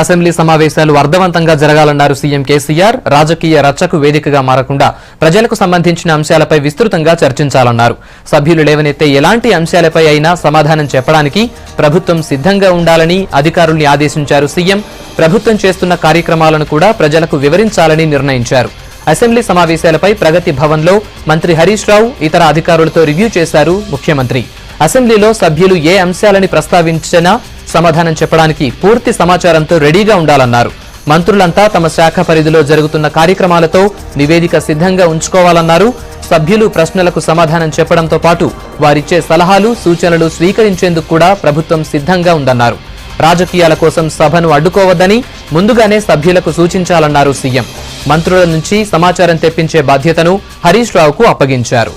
Assembly సమావేశాలు అర్థవంతంగా జరగాలన్నారు CM KCR. రాజకీయ రచ్చకు వేదికగా మారకుండా ప్రజలకు సంబంధించిన అంశాలపై విస్తృతంగా చర్చించాలన్నారు. సభ్యులు లేవనెత్తే ఎలాంటి అంశాలపై అయినా సమాధానం చెప్పడానికి ప్రభుత్వం సిద్ధంగా ఉండాలని అధికారుల్ని ఆదేశించారు సీఎం. ప్రభుత్వం చేస్తున్న కార్యక్రమాలను కూడా ప్రజలకు వివరించాలని నిర్ణయించారు. అసెంబ్లీ సమావేశాలపై ప్రగతి భవన్లో మంత్రి హరీష్ రావు ఇతర అధికారులతో రివ్యూ చేశారు ముఖ్యమంత్రి. అసెంబ్లీలో సభ్యులు ఏ అంశాలని ప్రస్తావించినా సమాధానం చెప్పడానికి పూర్తి సమాచారంతో రెడీగా ఉండాలన్నారు. మంత్రులంతా తమ శాఖ పరిధిలో జరుగుతున్న కార్యక్రమాలతో నివేదిక సిద్ధంగా ఉంచుకోవాలన్నారు. సభ్యులు ప్రశ్నలకు సమాధానం చెప్పడంతో పాటు వారిచ్చే సలహాలు సూచనలు స్వీకరించేందుకు కూడా ప్రభుత్వం సిద్ధంగా ఉందన్నారు. రాజకీయాల కోసం సభను అడ్డుకోవద్దని ముందుగానే సభ్యులకు సూచించాలన్నారు సీఎం. మంత్రుల నుంచి సమాచారం తెప్పించే బాధ్యతను హరీష్ రావుకు అప్పగించారు.